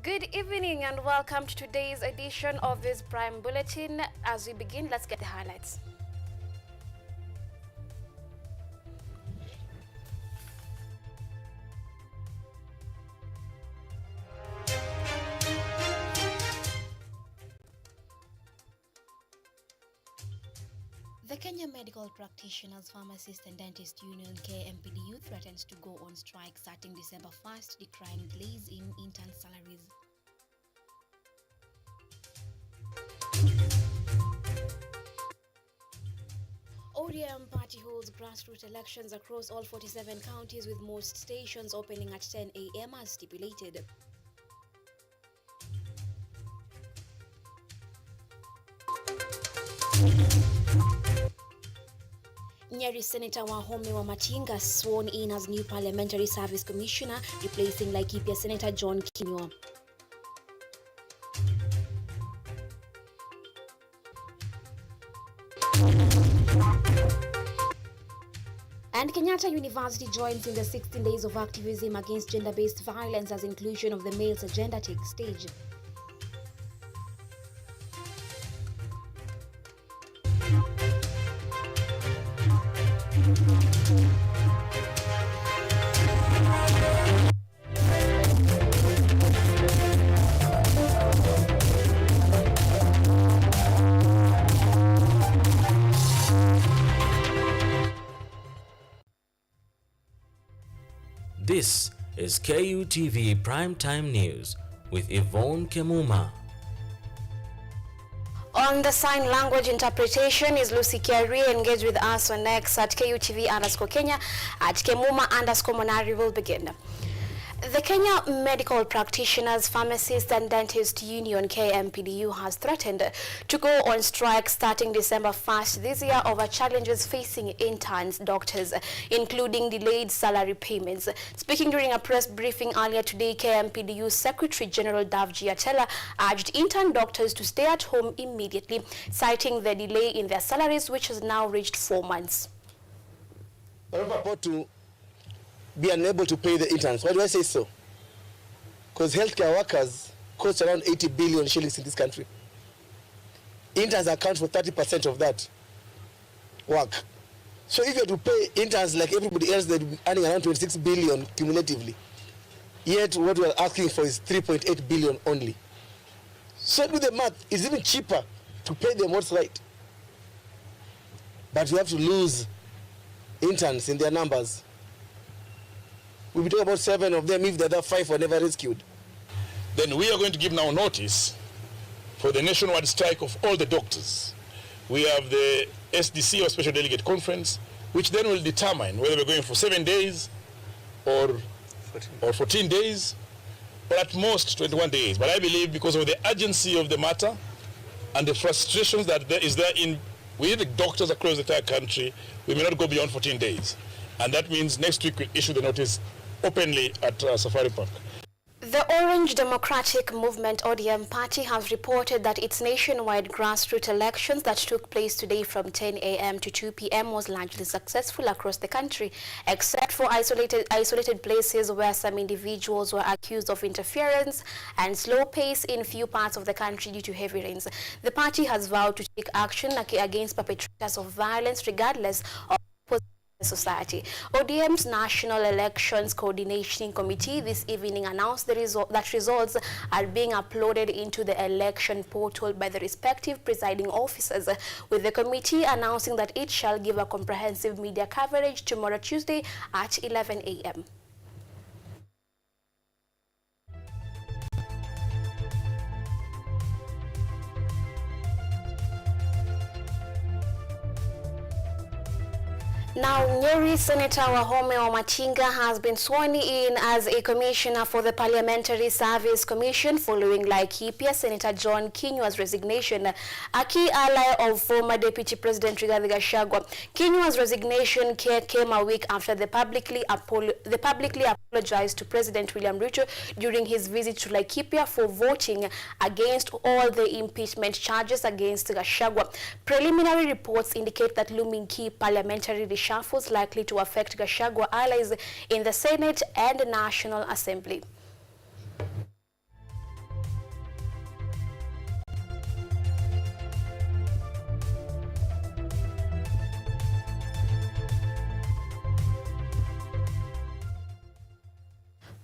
Good evening and welcome to today's edition of this Prime Bulletin. As we begin, let's get the highlights. The Kenya Medical Practitioners, Pharmacists and Dentist Union KMPDU threatens to go on strike starting December 1st, decrying delays in intern salaries. ODM party holds grassroots elections across all 47 counties with most stations opening at 10 a.m. as stipulated. Nyeri Senator Wahome Wamatinga sworn in as new Parliamentary Service Commissioner, replacing Laikipia Senator John Kemuma. And Kenyatta University joins in the 16 days of activism against gender-based violence as inclusion of the male's agenda takes stage. This is KUTV Primetime News with Yvonne Kemuma. On the sign language interpretation is Lucy Kiari. Engage with us on X at KUTV_Kenya at Kemuma_Monari will begin. The Kenya Medical Practitioners, Pharmacists and Dentist Union KMPDU has threatened to go on strike starting December 1st this year over challenges facing interns, doctors, including delayed salary payments. Speaking during a press briefing earlier today, KMPDU Secretary General Davji Atela urged intern doctors to stay at home immediately, citing the delay in their salaries, which has now reached 4 months. Be unable to pay the interns. Why do I say so? Because healthcare workers cost around 80 billion shillings in this country. Interns account for 30% of that work. So if you have to pay interns like everybody else, they're earning around 26 billion cumulatively. Yet what we're asking for is 3.8 billion only. So do the math. It's even cheaper to pay them what's right. But we have to lose interns in their numbers. We'll be talking about 7 of them if the other 5 were never rescued. Then we are going to give now notice for the nationwide strike of all the doctors. We have the SDC or Special Delegate Conference, which then will determine whether we're going for 7 days or 14 days, or at most 21 days. But I believe because of the urgency of the matter and the frustrations that there is with the doctors across the entire country, we may not go beyond 14 days. And that means next week we'll issue the notice openly at Safari Park. The Orange Democratic Movement ODM party has reported that its nationwide grassroots elections that took place today from 10 a.m. to 2 p.m. was largely successful across the country, except for isolated places where some individuals were accused of interference and slow pace in few parts of the country due to heavy rains. The party has vowed to take action against perpetrators of violence regardless of society. ODM's National Elections Coordination Committee this evening announced that results are being uploaded into the election portal by the respective presiding officers, with the committee announcing that it shall give a comprehensive media coverage tomorrow Tuesday at 11 a.m. Now, Nyeri Senator Wahome Wamatinga has been sworn in as a commissioner for the Parliamentary Service Commission following Laikipia Senator John Kinyua's resignation, a key ally of former Deputy President Rigathi Gachagua. Kinyua's resignation came a week after they publicly apologized to President William Ruto during his visit to Laikipia for voting against all the impeachment charges against Gachagua. Preliminary reports indicate that looming key parliamentary reshuffles likely to affect Gachagua allies in the Senate and National Assembly.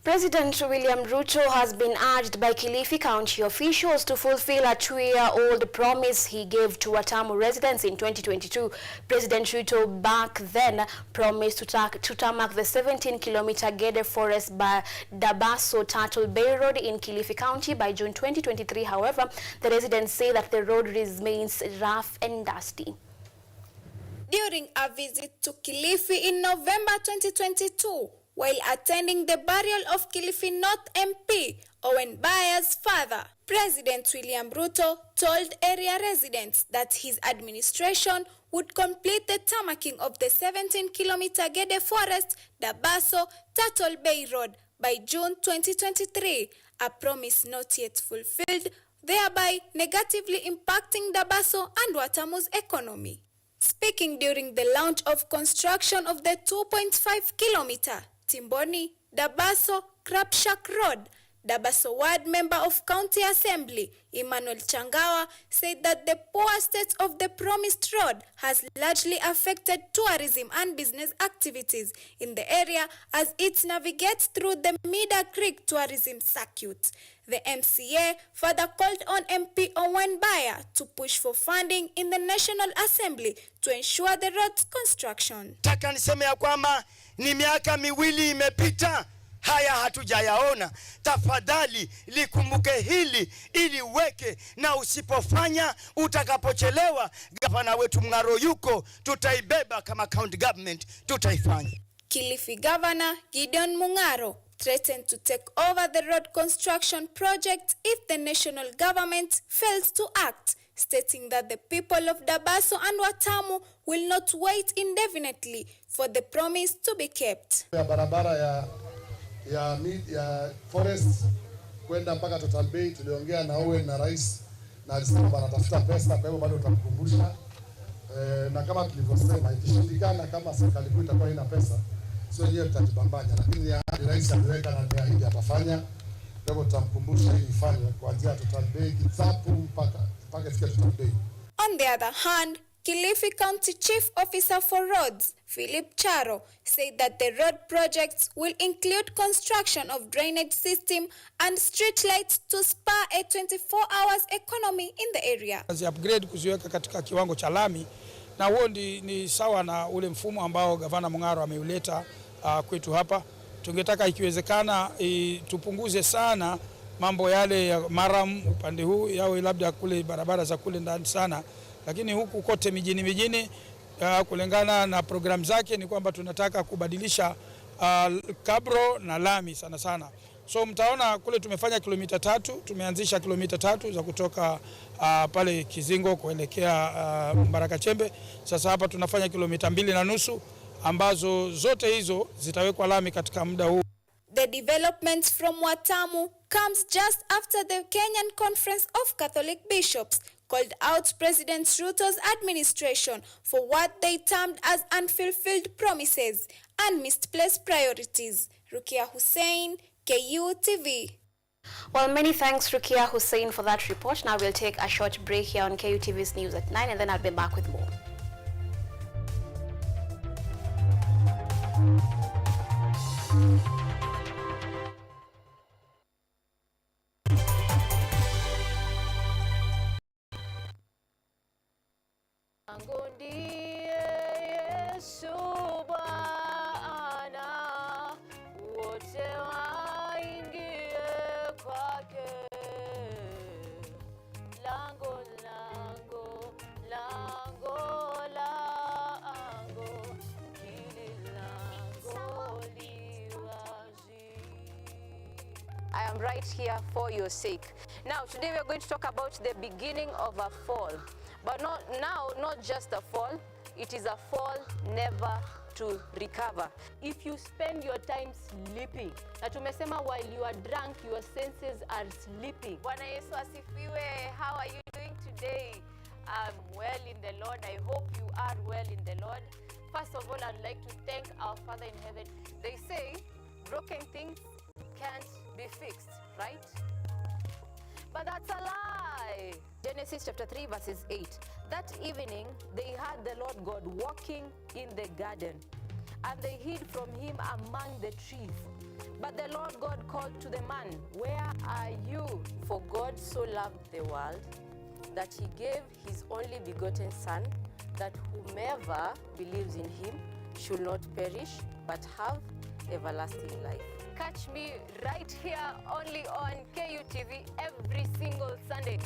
President William Ruto has been urged by Kilifi County officials to fulfill a 2-year-old promise he gave to Watamu residents in 2022. President Ruto back then promised to tarmac the 17-kilometer Gede Forest by Dabaso Turtle Bay Road in Kilifi County by June 2023. However, the residents say that the road remains rough and dusty. During a visit to Kilifi in November 2022, while attending the burial of Kilifi North MP Owen Baya's father, President William Ruto told area residents that his administration would complete the tarmacking of the 17-kilometer Gede Forest, Dabaso, Turtle Bay Road by June 2023, a promise not yet fulfilled, thereby negatively impacting Dabaso and Watamu's economy. Speaking during the launch of construction of the 2.5-kilometer Timboni, Dabaso, Krapshak Road, Dabaso Ward Member of County Assembly, Emmanuel Changawa, said that the poor state of the promised road has largely affected tourism and business activities in the area as it navigates through the Mida Creek tourism circuit. The MCA further called on MP Owen Baya to push for funding in the National Assembly to ensure the road's construction. Taka niseme ya kwamba ni miaka miwili imepita, haya hatujayaona. Tafadhali likumbuke hili ili weke, na usipofanya utakapochelewa, gavana wetu Mngaro yuko, tutaibeba kama county government, tutaifanya. Kilifi Governor Gideon Mungaro threatened to take over the road construction project if the national government fails to act, stating that the people of Dabaso and Watamu will not wait indefinitely for the promise to be kept. Ya barabara ya forest kwenda mpaka Turtle Bay tuliongea na Owen na rais, na alisema anatafuta pesa, kwa hivyo bado tutamkumbusha. Na kama tulivyosema, ikishindikana kama serikali kuu itakuwa ina pesa, sio yeye tutajibambanya, lakini rais aliweka na ameahidi atafanya. Kwa hivyo tutamkumbusha ili ifanywe kuanzia Turtle Bay Kitsapu mpaka Turtle Bay. On the other hand, Kilifi County Chief Officer for Roads, Philip Charo, said that the road projects will include construction of drainage system and street lights to spur a 24 hours economy in the area. As upgrade kuziweka katika kiwango cha lami, na huo ni sawa na ule mfumo ambao gavana Mungaro ameuleta kwetu hapa. Tungetaka ikiwezekana tupunguze sana mambo yale ya maram upande huu, yawe labda kule barabara za kule ndani sana, lakini huku kote mijini kulingana na program zake ni kwamba tunataka kubadilisha kabro na lami sana. So mtaona kule tumefanya kilomita 3, tumeanzisha kilomita 3 za kutoka pale Kizingo kuelekea Mbaraka Chembe. Sasa hapa tunafanya kilomita 2.5 ambazo zote hizo zitawekwa lami katika muda huu. The developments from Watamu comes just after the Kenyan Conference of Catholic Bishops called out President Ruto's administration for what they termed as unfulfilled promises and misplaced priorities. Rukia Hussein, KUTV. Well, many thanks, Rukia Hussein, for that report. Now we'll take a short break here on KUTV's News at 9, and then I'll be back with more. I am right here for your sake. Now, today we are going to talk about the beginning of a fall. But not just a fall, it is a fall never to recover. If you spend your time sleeping, na tumesema while you are drunk, your senses are sleeping. Bwana Yesu asifiwe. How are you doing today? I'm well in the Lord. I hope you are well in the Lord. First of all, I'd like to thank our Father in heaven. They say broken things can't be fixed, right? But that's a lie. Genesis chapter 3 verses 8. That evening they heard the Lord God walking in the garden, and they hid from him among the trees. But the Lord God called to the man, "Where are you? For God so loved the world that he gave his only begotten Son, that whomever believes in him should not perish, but have everlasting life." Catch me right here only on KUTV every single Sunday.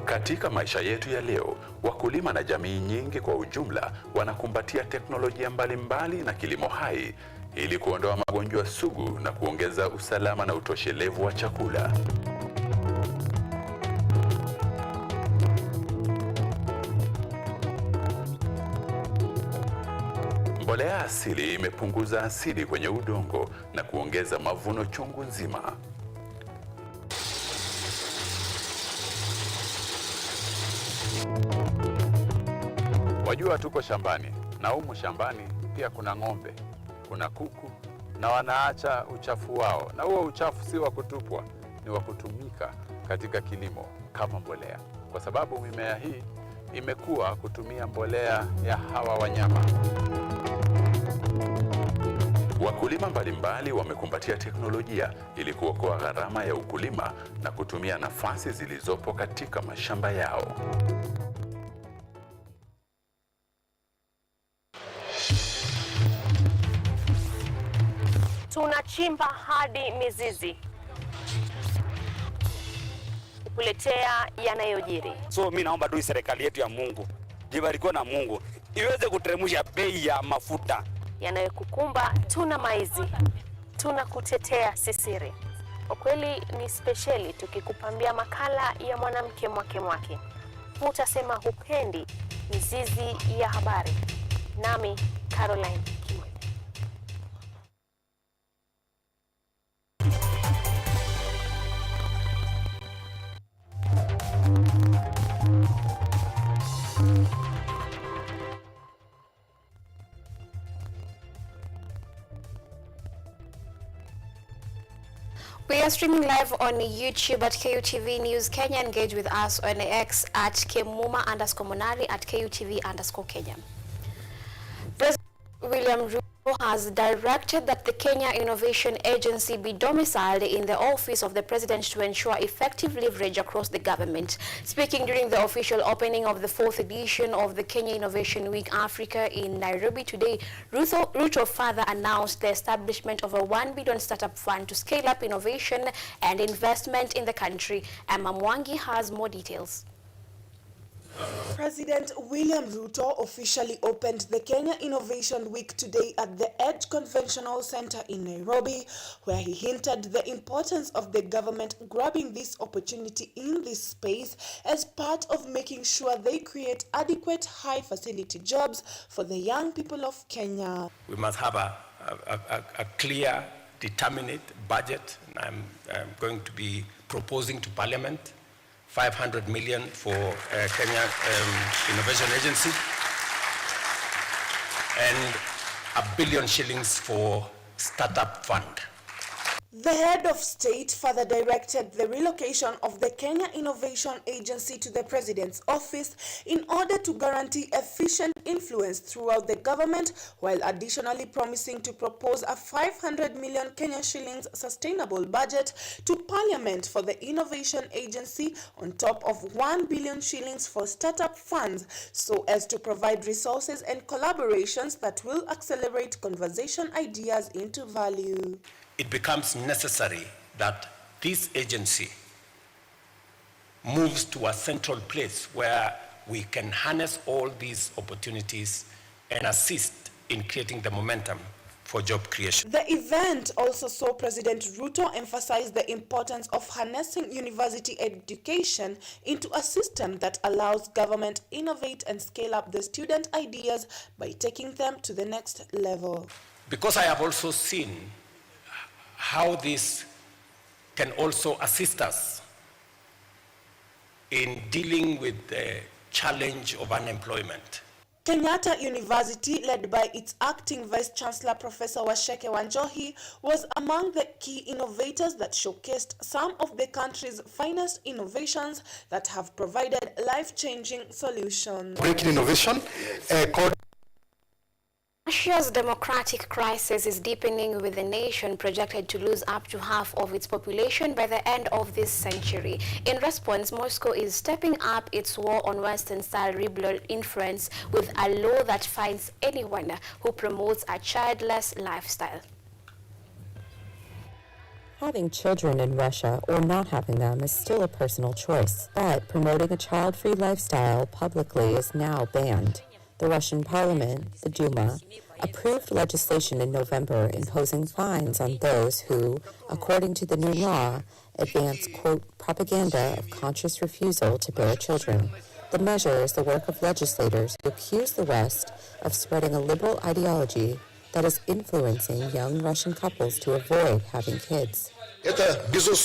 Katika maisha yetu ya leo, wakulima na jamii nyingi kwa ujumla wanakumbatia teknolojia mbalimbali na kilimo hai ili kuondoa magonjwa sugu na kuongeza usalama na utoshelevu wa chakula. Mbolea asili imepunguza asidi kwenye udongo na kuongeza mavuno chungu nzima. Wajua tuko shambani, na humu shambani pia kuna ng'ombe, kuna kuku, na wanaacha uchafu wao. Na huo uchafu si wa kutupwa, ni wa kutumika katika kilimo kama mbolea. Kwa sababu mimea hii imekuwa kutumia mbolea ya hawa wanyama. Wakulima mbalimbali wamekumbatia teknolojia ili kuokoa gharama ya ukulima na kutumia nafasi zilizopo katika mashamba yao. Tunachimba hadi mizizi kukuletea yanayojiri. So mimi naomba tu serikali yetu ya Mungu, jibarikiwe na Mungu, iweze kuteremsha bei ya mafuta. Yanayokukumba tuna maizi, tunakutetea sisiri. Kwa kweli ni speciali tukikupambia makala ya mwanamke mwake. Utasema hupendi mizizi ya habari. Nami Caroline. We are streaming live on YouTube at KUTV News Kenya. Engage with us on X at Kemuma_Monari at KUTV_Kenya. President William Ruto has directed that the Kenya Innovation Agency be domiciled in the office of the President to ensure effective leverage across the government. Speaking during the official opening of the 4th edition of the Kenya Innovation Week Africa in Nairobi today, Ruto further announced the establishment of a 1 billion startup fund to scale up innovation and investment in the country. Emma Mwangi has more details. President William Ruto officially opened the Kenya Innovation Week today at the Edge Conventional Center in Nairobi, where he hinted the importance of the government grabbing this opportunity in this space as part of making sure they create adequate high-facility jobs for the young people of Kenya. We must have a clear, determinate budget. I'm going to be proposing to Parliament 500 million for Kenya Innovation Agency and $1 billion shillings for startup fund. The head of state further directed the relocation of the Kenya Innovation Agency to the President's office in order to guarantee efficient influence throughout the government, while additionally promising to propose a 500 million Kenya shillings sustainable budget to Parliament for the Innovation Agency on top of 1 billion shillings for startup funds, so as to provide resources and collaborations that will accelerate conversation ideas into value. It becomes necessary that this agency moves to a central place where we can harness all these opportunities and assist in creating the momentum for job creation. The event also saw President Ruto emphasize the importance of harnessing university education into a system that allows government innovate and scale up the student ideas by taking them to the next level. Because I have also seen how this can also assist us in dealing with the challenge of unemployment. Kenyatta University, led by its acting Vice-Chancellor Professor Washeke Wanjohi, was among the key innovators that showcased some of the country's finest innovations that have provided life-changing solutions. Breaking innovation, Russia's democratic crisis is deepening, with the nation projected to lose up to half of its population by the end of this century. In response, Moscow is stepping up its war on Western-style liberal influence with a law that fines anyone who promotes a childless lifestyle. Having children in Russia or not having them is still a personal choice, but promoting a child-free lifestyle publicly is now banned. The Russian parliament, the Duma, approved legislation in November imposing fines on those who, according to the new law, advance, quote, propaganda of conscious refusal to bear children. The measure is the work of legislators who accuse the West of spreading a liberal ideology that is influencing young Russian couples to avoid having kids. This is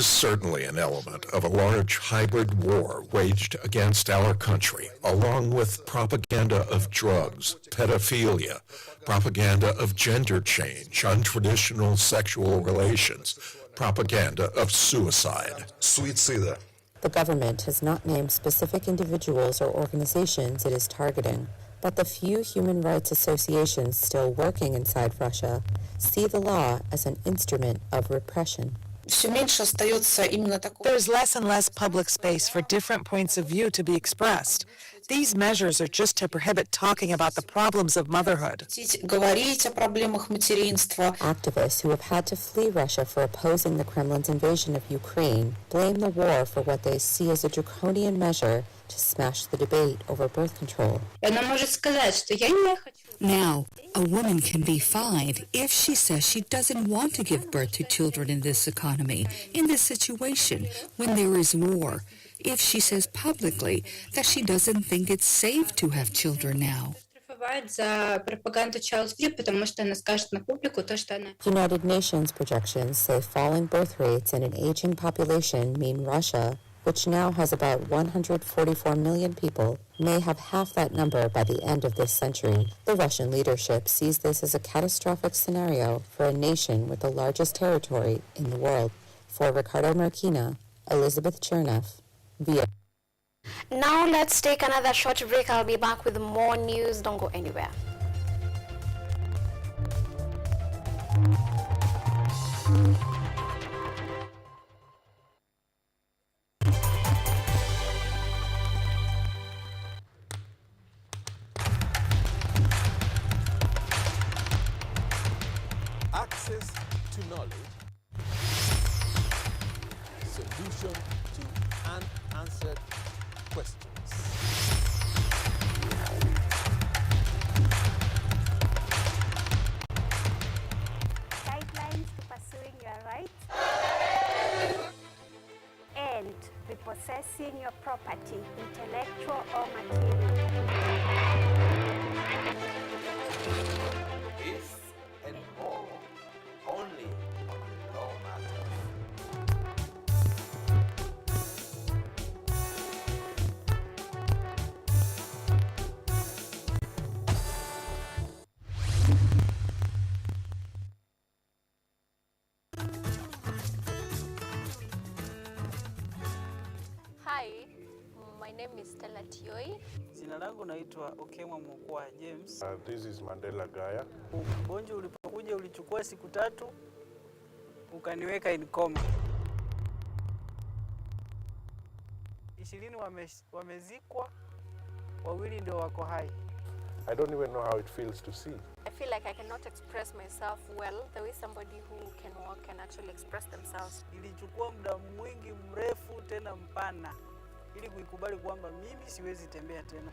certainly an element of a large hybrid war waged against our country, along with propaganda of drugs, pedophilia, propaganda of gender change, untraditional sexual relations, propaganda of suicide. The government has not named specific individuals or organizations it is targeting, but the few human rights associations still working inside Russia see the law as an instrument of repression. There's less and less public space for different points of view to be expressed. These measures are just to prohibit talking about the problems of motherhood. Activists who have had to flee Russia for opposing the Kremlin's invasion of Ukraine blame the war for what they see as a draconian measure to smash the debate over birth control. Now, a woman can be fined if she says she doesn't want to give birth to children in this economy, in this situation, when there is war, if she says publicly that she doesn't think it's safe to have children now. United Nations projections say falling birth rates and an aging population mean Russia, which now has about 144 million people, may have half that number by the end of this century. The Russian leadership sees this as a catastrophic scenario for a nation with the largest territory in the world. For Ricardo Marquina, Elizabeth Chernev, via. Now let's take another short break. I'll be back with more news. Don't go anywhere. Access to knowledge, solution to unanswered questions. Guidelines to pursuing your rights and repossessing your property, intellectual or material. This and more only on Law Matters. Hi, my name is Stella Tioi. Jina langu naitwa Kemuma Mkwa James. This is Mandela Gaya. Ugonjwa ulipokuja ulichukua siku 3 ukaniweka in coma. 20 wamezikwa, 2 ndio wako hai. I don't even know how it feels to see. I feel like I cannot express myself well the way somebody who can walk can actually express themselves. Ilichukua muda mwingi mrefu tena mpana ili kuikubali kwamba mimi siwezi tembea tena.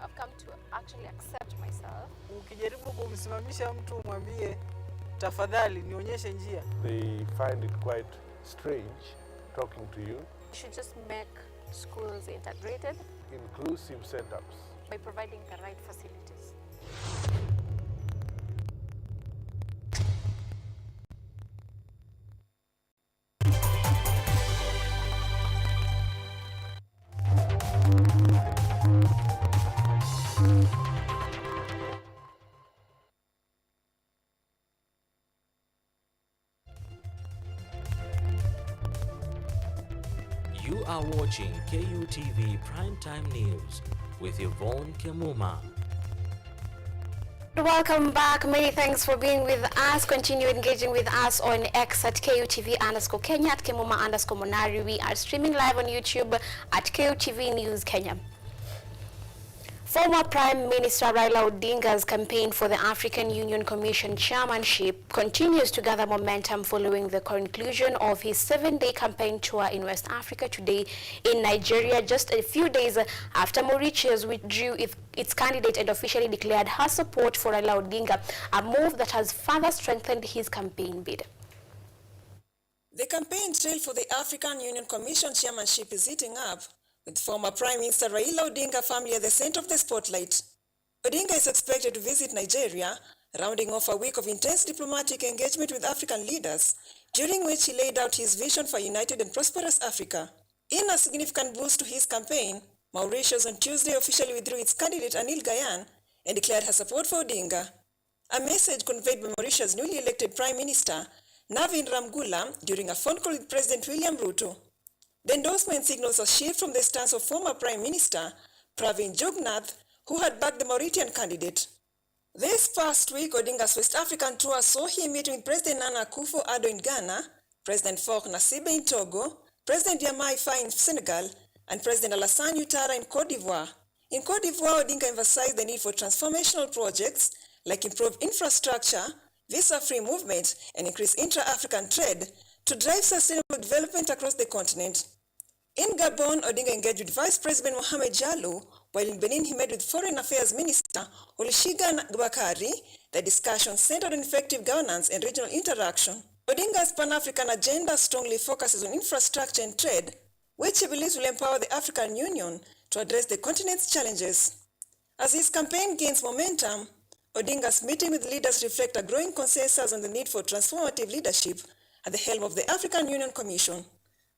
I've come to actually accept myself. Ukijaribu kumsimamisha mtu mwambie tafadhali nionyeshe njia. They find it quite strange talking to you. We should just make schools integrated. Inclusive setups. By providing the right facilities. now watching KUTV Primetime News with Yvonne Kemuma. Welcome back. Many thanks for being with us. Continue engaging with us on X at KUTV_Kenya, at Kemuma_Monari. We are streaming live on YouTube at KUTV News Kenya. Former Prime Minister Raila Odinga's campaign for the African Union Commission chairmanship continues to gather momentum following the conclusion of his 7-day campaign tour in West Africa today in Nigeria, just a few days after Mauritius withdrew its candidate and officially declared her support for Raila Odinga, a move that has further strengthened his campaign bid. The campaign trail for the African Union Commission chairmanship is heating up, with former Prime Minister Raila Odinga family at the center of the spotlight. Odinga is expected to visit Nigeria, rounding off a week of intense diplomatic engagement with African leaders, during which he laid out his vision for a united and prosperous Africa. In a significant boost to his campaign, Mauritius on Tuesday officially withdrew its candidate Anil Gayan and declared her support for Odinga. A message conveyed by Mauritius' newly elected Prime Minister Navin Ramgoolam during a phone call with President William Ruto. The endorsement signals a shift from the stance of former Prime Minister Pravin Jugnauth, who had backed the Mauritian candidate. This past week, Odinga's West African tour saw him meeting with President Nana Akufo-Addo in Ghana, President Faure Gnassingbé in Togo, President Diomaye Faye in Senegal, and President Alassane Ouattara in Cote d'Ivoire. In Cote d'Ivoire, Odinga emphasized the need for transformational projects like improved infrastructure, visa-free movement, and increased intra-African trade to drive sustainable development across the continent. In Gabon, Odinga engaged with Vice President Mohamed Jallow, while in Benin he met with Foreign Affairs Minister Olusegun Bakari. The discussion centered on effective governance and regional interaction. Odinga's Pan-African agenda strongly focuses on infrastructure and trade, which he believes will empower the African Union to address the continent's challenges. As his campaign gains momentum, Odinga's meeting with leaders reflect a growing consensus on the need for transformative leadership at the helm of the African Union Commission.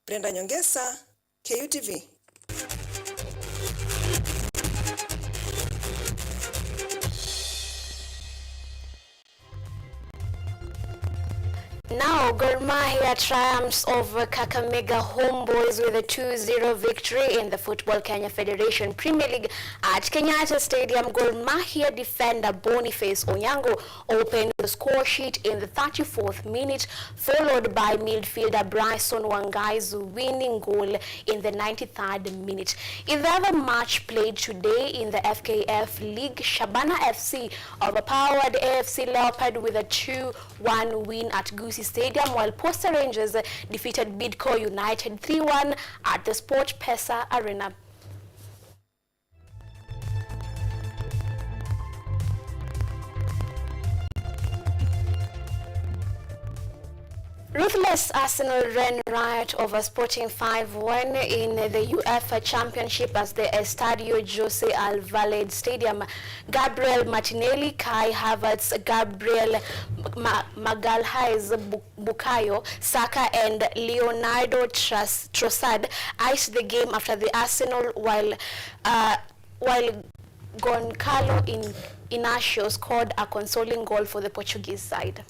Brenda Nyongesa, KUTV. Now, Gor Mahia triumphs over Kakamega Homeboys with a 2-0 victory in the Football Kenya Federation Premier League at Kenyatta Stadium. Gor Mahia defender Boniface Onyango opened the score sheet in the 34th minute, followed by midfielder Bryson Wangai's winning goal in the 93rd minute. In the other match played today in the FKF League, Shabana FC overpowered AFC Leopard with a 2-1 win at Gusii Stadium, while Posta Rangers defeated Bidco United 3-1 at the Sport Pesa Arena. Ruthless Arsenal ran riot over Sporting 5-1 in the UEFA Championship as the Estadio Jose Alvalade Stadium. Gabriel Martinelli, Kai Havertz, Gabriel Magalhaes, Bukayo Saka and Leonardo Trossard iced the game after the Arsenal, while Goncalo Inacio scored a consoling goal for the Portuguese side.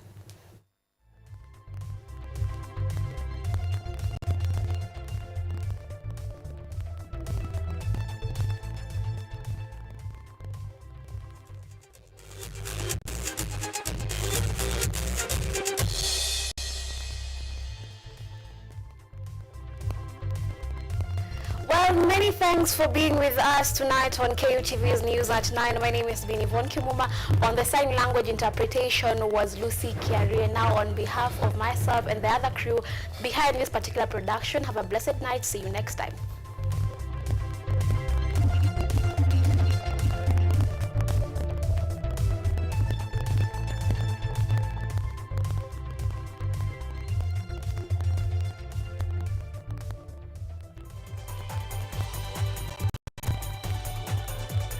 Well, many thanks for being with us tonight on KUTV's News at 9. My name is Yvonne Kemuma. On the sign language interpretation was Lucy Kiarie. Now, on behalf of myself and the other crew behind this particular production, have a blessed night. See you next time.